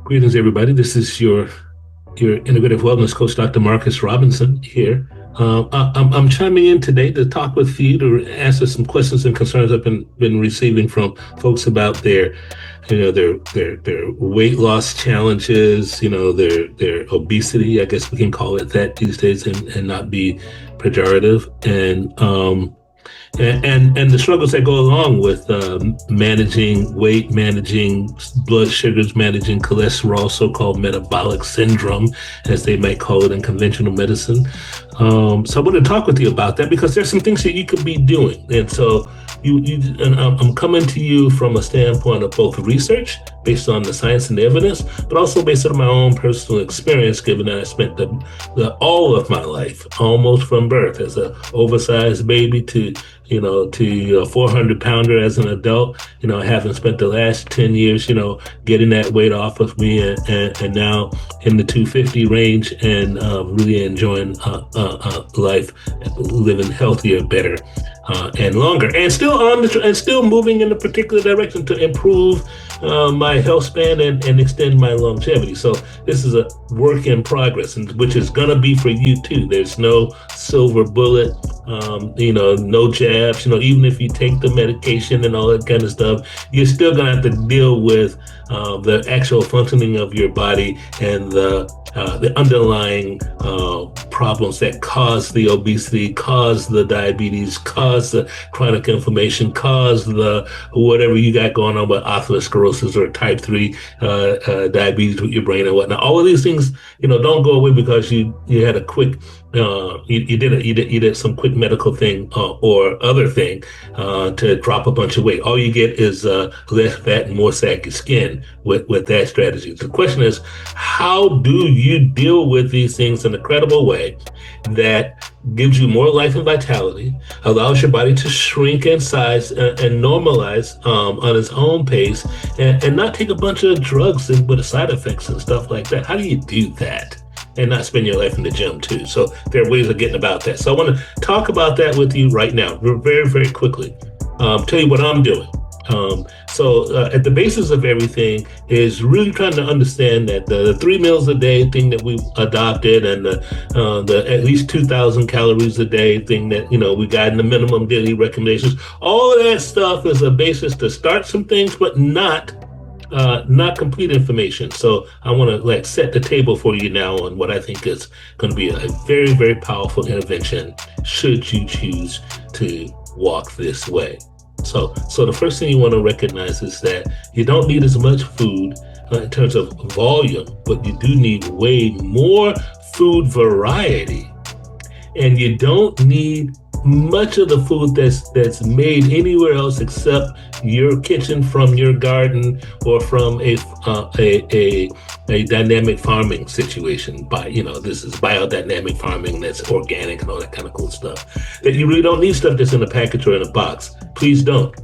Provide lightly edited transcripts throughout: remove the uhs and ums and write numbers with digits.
Greetings, everybody. This is your integrative wellness coach, Dr. Marcus Robinson here. I'm chiming in today to talk with you to answer some questions and concerns I've been receiving from folks about their weight loss challenges, their obesity. I guess we can call it that these days, and not be pejorative. And the struggles that go along with managing weight, managing blood sugars, managing cholesterol, so-called metabolic syndrome, as they might call it in conventional medicine. So I want to talk with you about that because there's some things that you could be doing. And so I'm coming to you from a standpoint of both research based on the science and the evidence, but also based on my own personal experience, given that I spent all of my life, almost from birth, as an oversized baby to a 400 pounder as an adult, having spent the last 10 years, getting that weight off of me and now in the 250 range and really enjoying life, living healthier, better, and longer, and still moving in a particular direction to improve my health span and extend my longevity. So this is a work in progress, and which is gonna be for you too. There's no silver bullet, no jabs. Even if you take the medication and all that kind of stuff, you're still gonna have to deal with the actual functioning of your body and the underlying problems that cause the obesity, cause the diabetes, cause the chronic inflammation, cause the whatever you got going on with atherosclerosis or type 3 diabetes with your brain and whatnot. All of these things, don't go away because you had a quick you did some quick medical thing or other thing to drop a bunch of weight. All you get is less fat and more saggy skin with that strategy. The question is, how do you deal with these things in a credible way that gives you more life and vitality, allows your body to shrink in size and normalize on its own pace, and not take a bunch of drugs with side effects and stuff like that? How do you do that and not spend your life in the gym too? So there are ways of getting about that. So I want to talk about that with you right now, very, very quickly. Tell you what I'm doing. So at the basis of everything is really trying to understand that the 3 meals a day thing that we've adopted, and the at least 2,000 calories a day thing that we got in the minimum daily recommendations, all of that stuff is a basis to start some things, but not complete information. So I want to set the table for you now on what I think is going to be a very, very powerful intervention should you choose to walk this way. So the first thing you want to recognize is that you don't need as much food in terms of volume, but you do need way more food variety. And you don't need much of the food that's made anywhere else except your kitchen, from your garden, or from a dynamic farming situation. This is biodynamic farming that's organic and all that kind of cool stuff. That you really don't need stuff that's in a package or in a box. Please don't.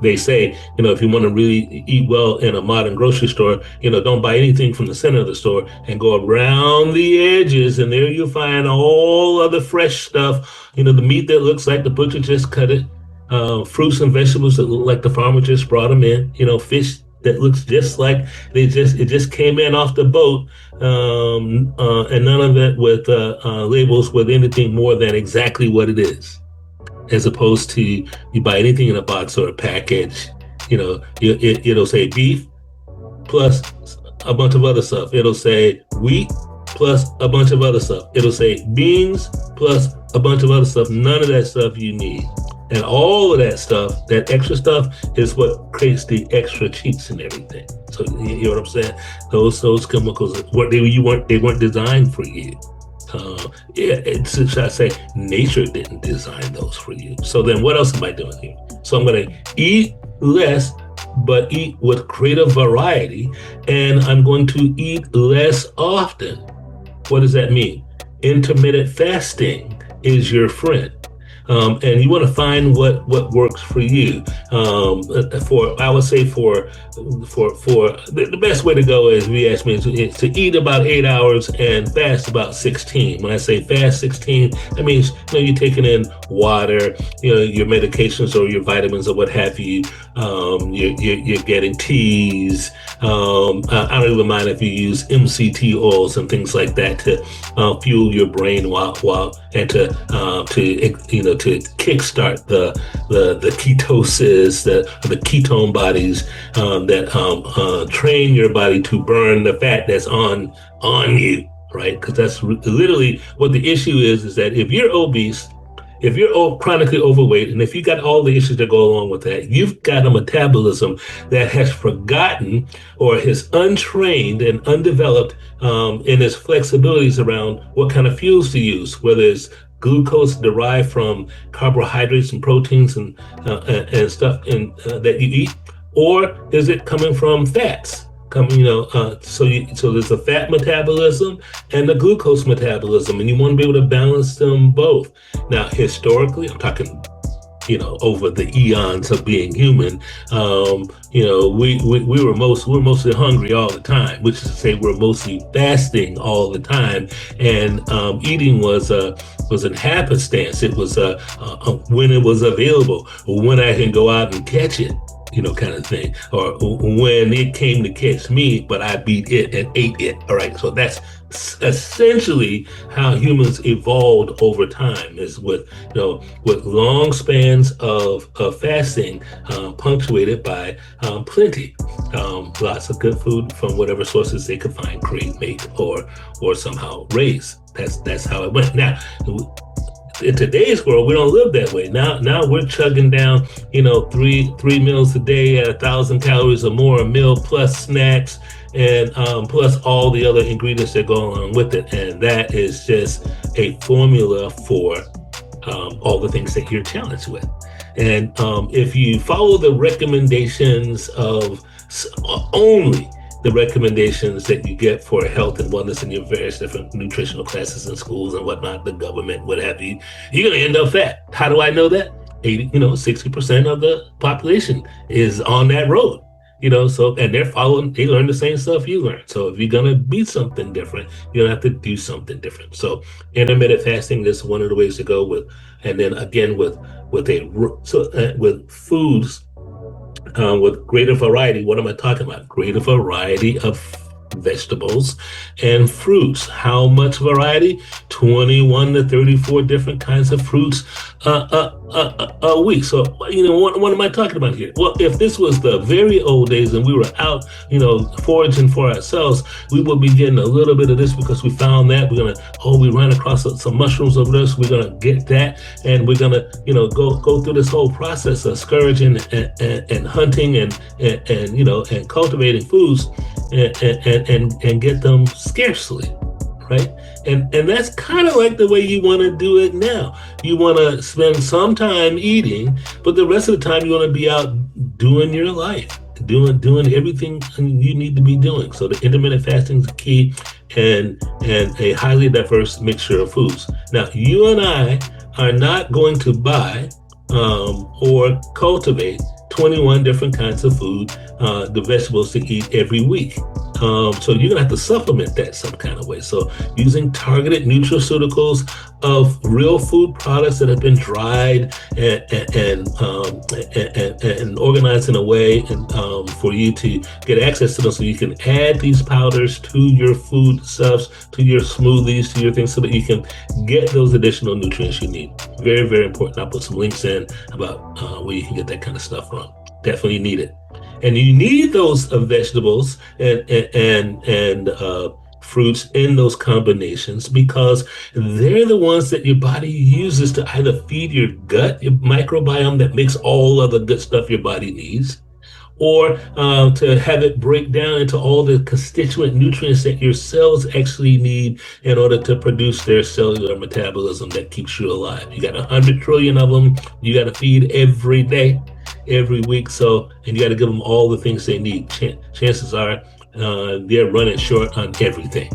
They say, if you want to really eat well in a modern grocery store, don't buy anything from the center of the store and go around the edges, and there you'll find all other fresh stuff. The meat that looks like the butcher just cut it, fruits and vegetables that look like the farmer just brought them in, fish that looks just like it just came in off the boat, and none of it with labels with anything more than exactly what it is. As opposed to you buy anything in a box or a package, it'll say beef plus a bunch of other stuff. It'll say wheat plus a bunch of other stuff. It'll say beans plus a bunch of other stuff. None of that stuff you need. And all of that stuff, that extra stuff, is what creates the extra cheats and everything. So you know what I'm saying? Those chemicals, they weren't designed for you. Should I say, nature didn't design those for you. So then what else am I doing here? So I'm going to eat less, but eat with greater variety, and I'm going to eat less often. What does that mean? Intermittent fasting is your friend. and you want to find what works for you. For I would say for the best way to go is, if you ask me, is to eat about 8 hours and fast about 16. When I say fast 16, that means you're taking in water, your medications or your vitamins or what have you. You're getting teas. I don't even mind if you use MCT oils and things like that to fuel your brain while and to kickstart the ketosis, the ketone bodies that train your body to burn the fat that's on you, right? Because that's literally what the issue is that if you're obese, if you're chronically overweight, and if you got all the issues that go along with that, you've got a metabolism that has forgotten or is untrained and undeveloped in its flexibilities around what kind of fuels to use, whether it's glucose derived from carbohydrates and proteins and stuff that you eat, or is it coming from fats? So there's a fat metabolism and the glucose metabolism, and you want to be able to balance them both. Now, historically, I'm talking, over the eons of being human, we're mostly hungry all the time, which is to say we're mostly fasting all the time, and eating was an happenstance. It was when it was available, when I can go out and catch it, kind of thing, or when it came to catch me, but I beat it and ate it. All right, so that's essentially how humans evolved over time, is with long spans of fasting, punctuated by plenty, lots of good food from whatever sources they could find, create, make, or somehow raise. That's how it went. Now, in today's world, we don't live that way. Now we're chugging down, three meals a day at 1,000 calories or more a meal, plus snacks, and plus all the other ingredients that go along with it. And that is just a formula for all the things that you're challenged with. And if you follow the recommendations of only the recommendations that you get for health and wellness in your various different nutritional classes in schools and whatnot, the government, what have you, you're going to end up fat. How do I know that? 60% of the population is on that road, so, and they learn the same stuff you learn. So if you're going to be something different, you're going to have to do something different. So intermittent fasting is one of the ways to go with, and then again with foods, with greater variety. What am I talking about? Greater variety of vegetables and fruits. How much variety? 21 to 34 different kinds of fruits a week. So, what am I talking about here? Well, if this was the very old days and we were out, foraging for ourselves, we would be getting a little bit of this because we found that. We ran across some mushrooms over there, so we're gonna get that, and we're gonna, go through this whole process of scavenging and hunting and cultivating foods and get them scarcely, right? And that's kind of like the way you want to do it now. You want to spend some time eating, but the rest of the time you want to be out doing your life, doing everything you need to be doing. So the intermittent fasting is key, and a highly diverse mixture of foods. Now, you and I are not going to buy or cultivate 21 different kinds of food, the vegetables to eat every week. So you're gonna have to supplement that some kind of way. So using targeted nutraceuticals of real food products that have been dried and organized in a way for you to get access to them, so you can add these powders to your food stuffs, to your smoothies, to your things, so that you can get those additional nutrients you need. Very, very important. I'll put some links in about where you can get that kind of stuff from. Definitely need it. And you need those vegetables and fruits in those combinations, because they're the ones that your body uses to either feed your gut, your microbiome that makes all of the good stuff your body needs, or to have it break down into all the constituent nutrients that your cells actually need in order to produce their cellular metabolism that keeps you alive. You got 100 trillion of them you got to feed every day, every week. So, and you got to give them all the things they need. Chances are they're running short on everything.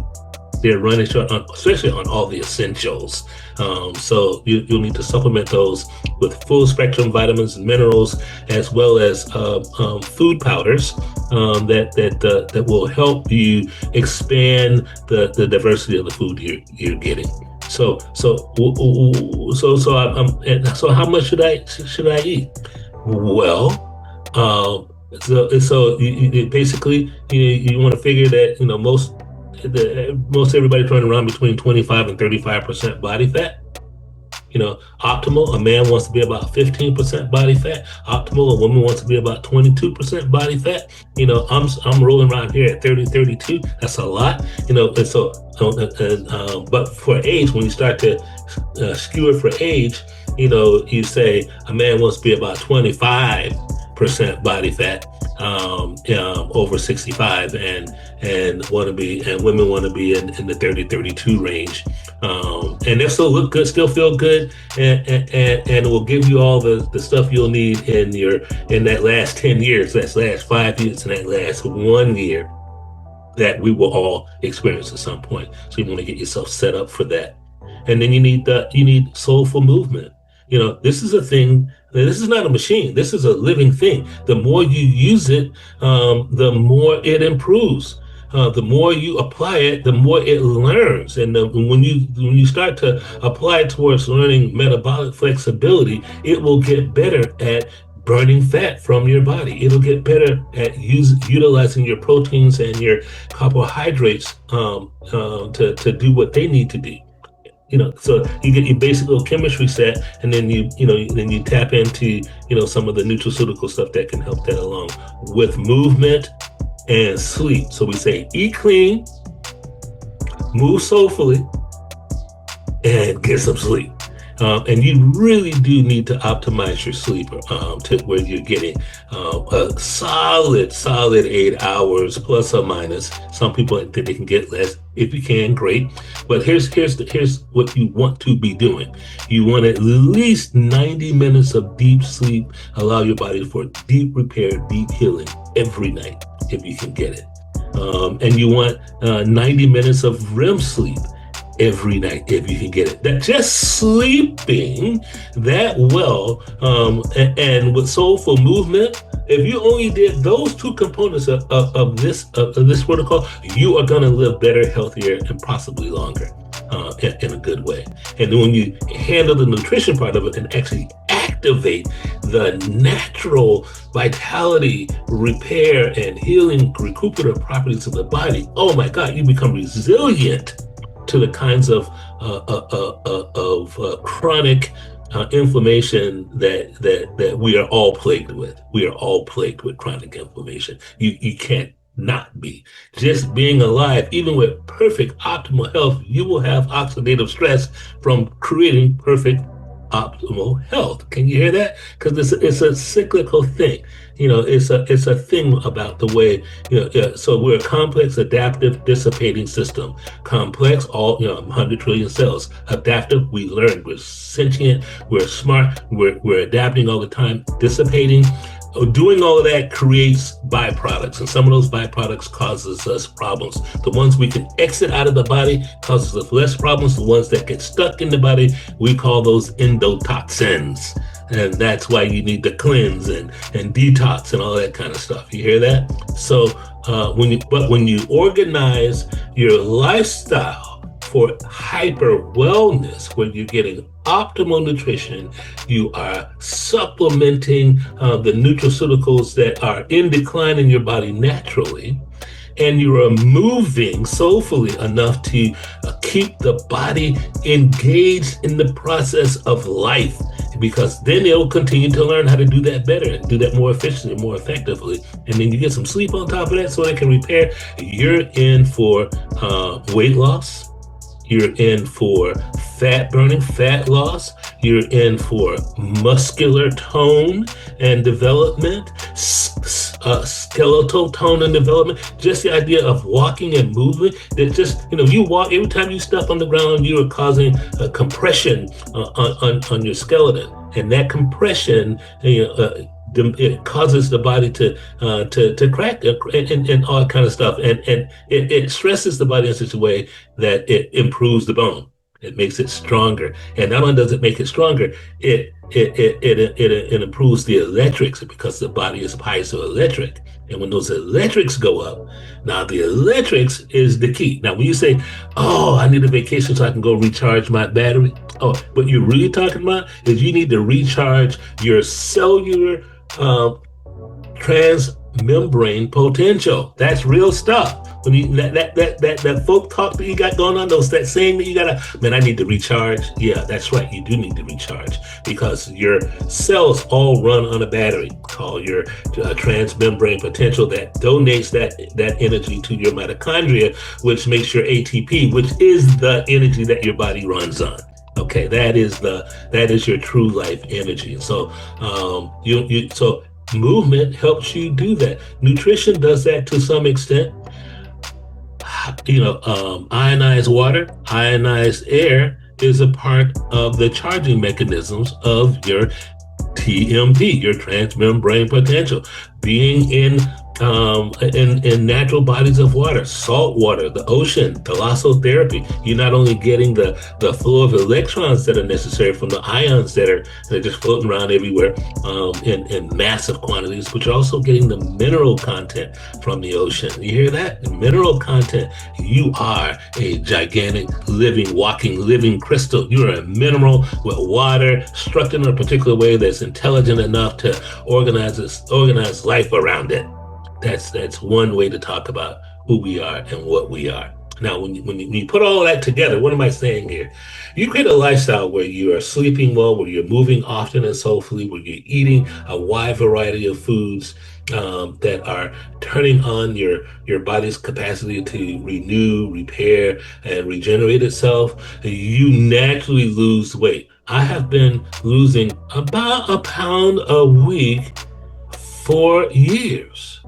they're running short, especially on all the essentials. So you'll need to supplement those with full spectrum vitamins and minerals, as well as food powders that will help you expand the diversity of the food you're getting. So how much should I eat? Well, basically you want to figure that most everybody's running around between 25 and 35% body fat. Optimal, a man wants to be about 15% body fat. Optimal, a woman wants to be about 22% body fat. I'm rolling around here at 30, 32. That's a lot. And so, but for age, when you start to skew it for age, you say a man wants to be about 25% body fat over 65, and women want to be in the 30-32 range, and they'll still look good, still feel good, and it will give you all the stuff you'll need in that last 10 years, that last 5 years, and that last 1 year that we will all experience at some point. So you want to get yourself set up for that. And then you need soulful movement. This is a thing. This is not a machine. This is a living thing. The more you use it, the more it improves. The more you apply it, the more it learns. And when you start to apply it towards learning metabolic flexibility, it will get better at burning fat from your body. It'll get better at utilizing your proteins and your carbohydrates to do what they need to do. So you get your basic little chemistry set, and then you tap into some of the nutraceutical stuff that can help that along with movement and sleep. So we say eat clean, move soulfully, and get some sleep. And you really do need to optimize your sleep to where you're getting a solid 8 hours plus or minus. Some people think they can get less. If you can, great. But here's what you want to be doing. You want at least 90 minutes of deep sleep. Allow your body for deep repair, deep healing every night if you can get it. And you want 90 minutes of REM sleep every night if you can get it. That just sleeping that well, and with soulful movement, if you only did those two components of this protocol, you are going to live better, healthier, and possibly longer in a good way. And then when you handle the nutrition part of it and actually activate the natural vitality, repair, and healing, recuperative properties of the body, oh my God, you become resilient to the kinds of chronic inflammation that we are all plagued with. We are all plagued with chronic inflammation. You can't not be. Just being alive, even with perfect optimal health, you will have oxidative stress from creating perfect optimal health. Can you hear that? Because it's a cyclical thing. It's a thing about the way, so we're a complex, adaptive, dissipating system. Complex, all 100 trillion cells. Adaptive, we learn. We're sentient, we're smart, we're adapting all the time. Dissipating, doing all of that creates byproducts, and some of those byproducts causes us problems. The ones we can exit out of the body causes us less problems. The ones that get stuck in the body, we call those endotoxins. And that's why you need to cleanse and detox and all that kind of stuff. You hear that? So when you organize your lifestyle for hyper wellness, where you're getting optimal nutrition, you are supplementing the nutraceuticals that are in decline in your body naturally, and you are moving soulfully enough to keep the body engaged in the process of life, because then they'll continue to learn how to do that better and do that more efficiently, more effectively. And then you get some sleep on top of that so they can repair. You're in for weight loss. You're in for fat burning, fat loss. You're in for muscular tone and development, skeletal tone and development. Just the idea of walking and moving, that just, you walk, every time you step on the ground, you are causing a compression on your skeleton. And that compression, it causes the body to crack and all kind of stuff, and it stresses the body in such a way that it improves the bone. It makes it stronger, and not only does it make it stronger, it improves the electrics because the body is piezoelectric. And when those electrics go up, now the electrics is the key. Now, when you say, "Oh, I need a vacation so I can go recharge my battery," oh, what you're really talking about is you need to recharge your cellular transmembrane potential. That's real stuff. When you that folk talk that you got going on, that saying that you gotta, man, I need to recharge. Yeah, that's right. You do need to recharge because your cells all run on a battery called your transmembrane potential that donates that energy to your mitochondria, which makes your ATP, which is the energy that your body runs on. Okay, that is your true life energy. So so movement helps you do that. Nutrition does that to some extent. Ionized water, ionized air is a part of the charging mechanisms of your TMP, your transmembrane potential. Being in natural bodies of water, salt water, the ocean, thalassotherapy, you're not only getting the flow of electrons that are necessary from the ions that are just floating around everywhere in massive quantities, but you're also getting the mineral content from the ocean. You hear that? The mineral content. You are a gigantic, walking, living crystal. You're a mineral with water structured in a particular way that's intelligent enough to organize life around it. That's one way to talk about who we are and what we are. Now, when you put all that together, what am I saying here? You create a lifestyle where you are sleeping well, where you're moving often and soulfully, where you're eating a wide variety of foods that are turning on your body's capacity to renew, repair, and regenerate itself. You naturally lose weight. I have been losing about a pound a week for years,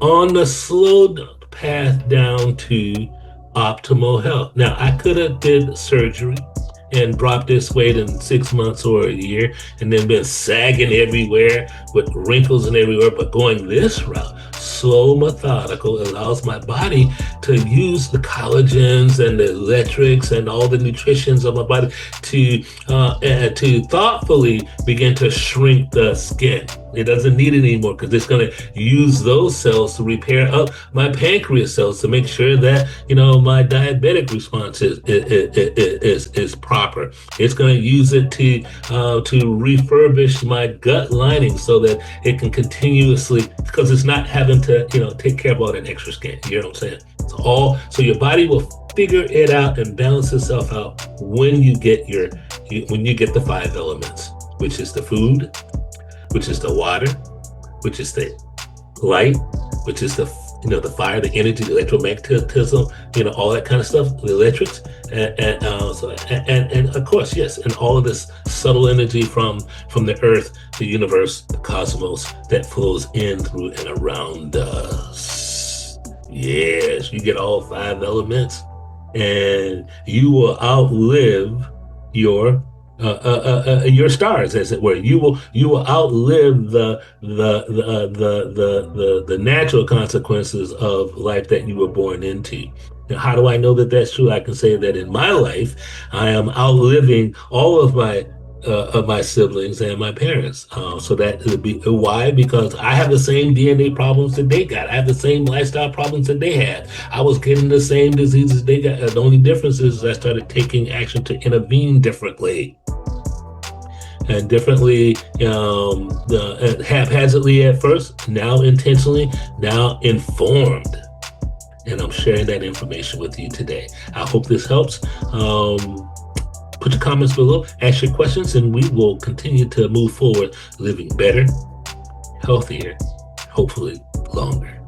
on the slow path down to optimal health. Now, I could have did surgery and dropped this weight in 6 months or a year and then been sagging everywhere with wrinkles and everywhere, but going this route, slow, methodical, allows my body to use the collagens and the electrics and all the nutritions of my body to thoughtfully begin to shrink the skin. It doesn't need it anymore because it's going to use those cells to repair up my pancreas cells to make sure that my diabetic response is proper. It's going to use it to refurbish my gut lining so that it can continuously, because it's not having to take care of all that extra skin. You know what I'm saying? So your body will figure it out and balance itself out when you get the 5 elements, which is the food, which is the water, which is the light, which is the fire, the energy, the electromagnetism, all that kind of stuff, the electrics, and of course, yes, and all of this subtle energy from the earth, the universe, the cosmos that flows in, through, and around us. Yes, you get all 5 elements, and you will outlive your stars, as it were. You will outlive the natural consequences of life that you were born into. Now, how do I know that that's true? I can say that in my life, I am outliving all of my siblings and my parents. So that would be why, because I have the same DNA problems that they got. I have the same lifestyle problems that they had. I was getting the same diseases they got. The only difference is I started taking action to intervene differently. And differently, haphazardly at first, now intentionally, now informed. And I'm sharing that information with you today. I hope this helps. Put your comments below, ask your questions, and we will continue to move forward, living better, healthier, hopefully longer.